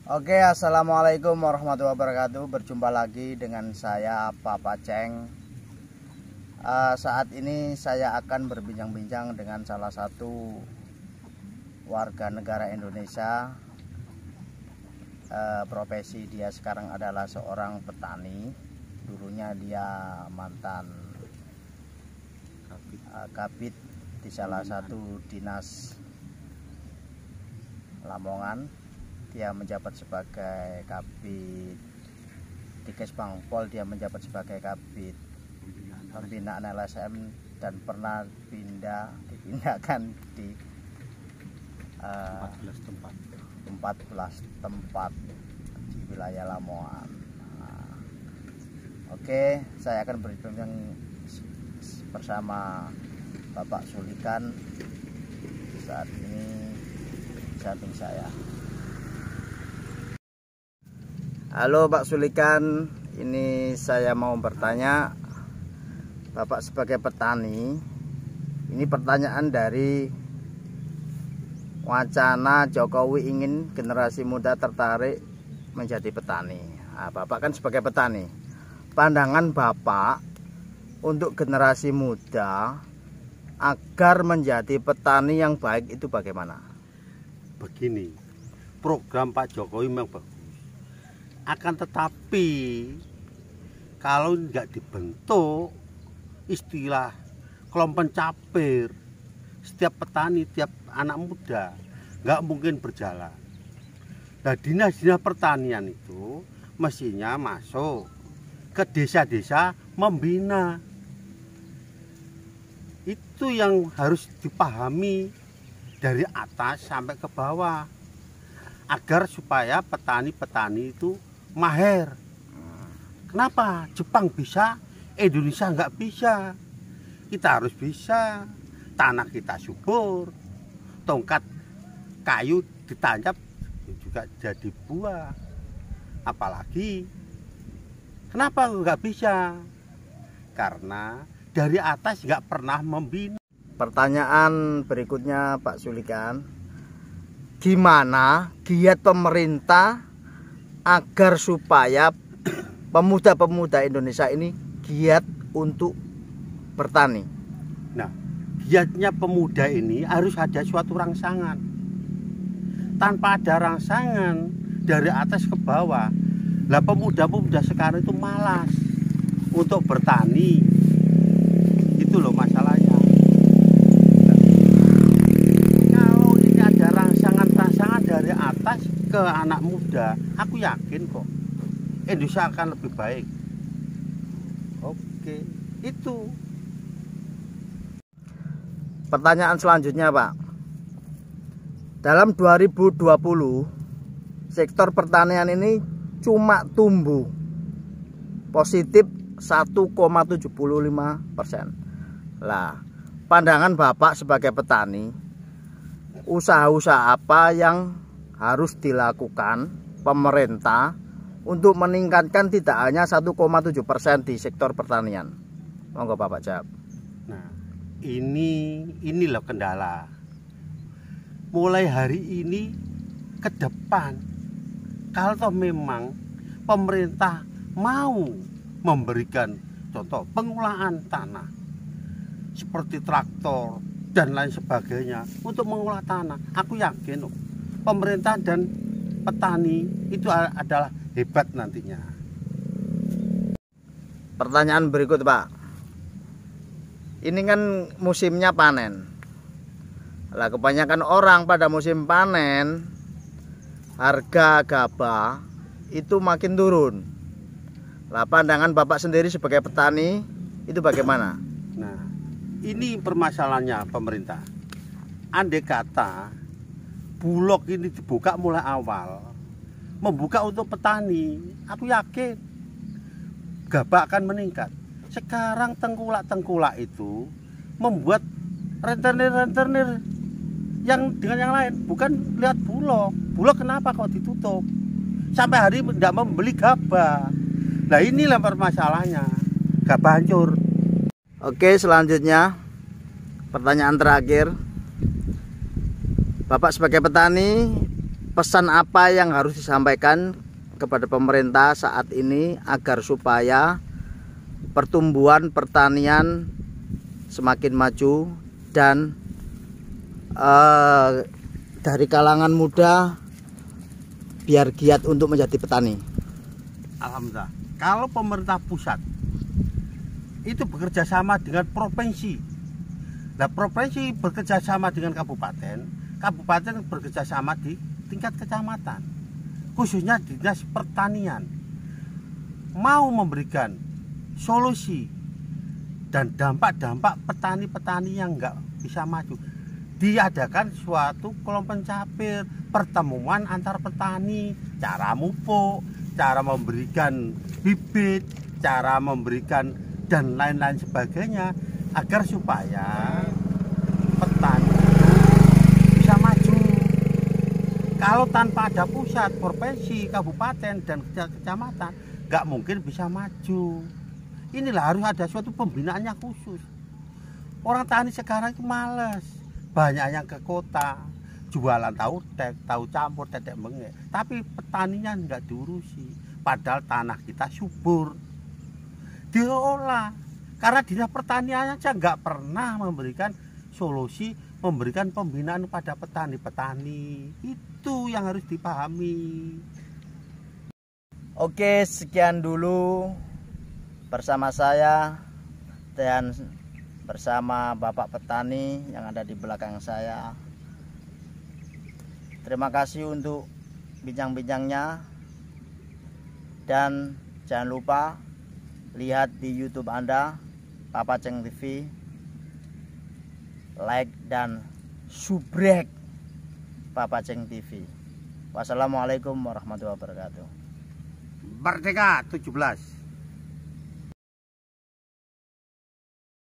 Oke, assalamualaikum warahmatullahi wabarakatuh. Berjumpa lagi dengan saya Papa Ceng. Saat ini saya akan berbincang-bincang dengan salah satu warga negara Indonesia. Profesi dia sekarang adalah seorang petani. Dulunya dia mantan kabid di salah satu dinas Lamongan. Dia menjabat sebagai kabid di Kesbangpol, dia menjabat sebagai kabid pembinaan LSM dan pernah dipindahkan di 14 tempat di wilayah Lamongan. Oke, saya akan berbincang bersama Bapak Sulikan saat ini di samping saya. Halo Pak Sulikan, ini saya mau bertanya, Bapak sebagai petani, ini pertanyaan dari wacana Jokowi ingin generasi muda tertarik menjadi petani. Nah, Bapak kan sebagai petani, pandangan Bapak untuk generasi muda agar menjadi petani yang baik itu bagaimana? Begini, program Pak Jokowi memang bagus. Akan tetapi kalau nggak dibentuk istilah kelompok capir, setiap petani, tiap anak muda nggak mungkin berjalan. Nah, dinas-dinas pertanian itu mestinya masuk ke desa-desa membina. Itu yang harus dipahami dari atas sampai ke bawah, agar supaya petani-petani itu mahir. Kenapa Jepang bisa, Indonesia nggak bisa? Kita harus bisa. Tanah kita subur, tongkat kayu ditancap juga jadi buah. Apalagi kenapa nggak bisa? Karena dari atas nggak pernah membina. Pertanyaan berikutnya Pak Sulikan, gimana giat pemerintah agar supaya pemuda-pemuda Indonesia ini giat untuk bertani? Nah, giatnya pemuda ini harus ada suatu rangsangan. Tanpa ada rangsangan dari atas ke bawah, lah pemuda-pemuda sekarang itu malas untuk bertani. Itu loh masalahnya. Kalau ini ada rangsangan dari atas ke anak muda, aku yakin kok Indonesia akan lebih baik. Oke, itu. Pertanyaan selanjutnya Pak, dalam 2020 sektor pertanian ini cuma tumbuh positif 1,75%. Lah, pandangan Bapak sebagai petani, usaha-usaha apa yang harus dilakukan pemerintah untuk meningkatkan tidak hanya 1,7% di sektor pertanian? Monggo Bapak jawab. Nah, ini loh kendala. Mulai hari ini ke depan, kalau memang pemerintah mau memberikan contoh pengolahan tanah seperti traktor dan lain sebagainya untuk mengolah tanah, aku yakin pemerintah dan petani itu adalah hebat nantinya. Pertanyaan berikut Pak, ini kan musimnya panen. Lah, kebanyakan orang pada musim panen harga gabah itu makin turun. Lah, pandangan Bapak sendiri sebagai petani itu bagaimana? Nah, ini permasalahannya pemerintah. Andai kata Bulog ini dibuka mulai awal, membuka untuk petani, aku yakin gabah akan meningkat. Sekarang tengkulak-tengkulak itu membuat rentenir-rentenir yang dengan yang lain, bukan lihat Bulog. Bulog kenapa kok ditutup? Sampai hari ini tidak membeli gabah. Nah, inilah permasalahannya, gabah hancur. Oke, selanjutnya pertanyaan terakhir, Bapak sebagai petani pesan apa yang harus disampaikan kepada pemerintah saat ini agar supaya pertumbuhan pertanian semakin maju dan dari kalangan muda biar giat untuk menjadi petani? Alhamdulillah, kalau pemerintah pusat itu bekerja sama dengan provinsi. Nah, provinsi bekerja sama dengan kabupaten, kabupaten bekerja sama di tingkat kecamatan, khususnya dinas pertanian, mau memberikan solusi dan dampak-dampak petani-petani yang nggak bisa maju. Diadakan suatu kelompok capir, pertemuan antar petani, cara mupuk, cara memberikan bibit, cara memberikan dan lain-lain sebagainya, agar supaya petani bisa maju. Kalau tanpa ada pusat, provinsi, kabupaten, dan kecamatan, nggak mungkin bisa maju. Inilah harus ada suatu pembinaannya khusus. Orang tani sekarang itu males, banyak yang ke kota, jualan tahu tek, tahu campur, tetek bengek, tapi petaninya nggak diurusi. Padahal tanah kita subur, diolah. Karena dinas pertanian aja nggak pernah memberikan solusi, memberikan pembinaan pada petani-petani. Itu yang harus dipahami. Oke, sekian dulu bersama saya dan bersama Bapak Petani yang ada di belakang saya. Terima kasih untuk bincang-bincangnya, dan jangan lupa lihat di YouTube Anda, Papa Ceng TV, like dan subrek Papa Ceng TV. Wassalamualaikum warahmatullahi wabarakatuh. Merdeka 17.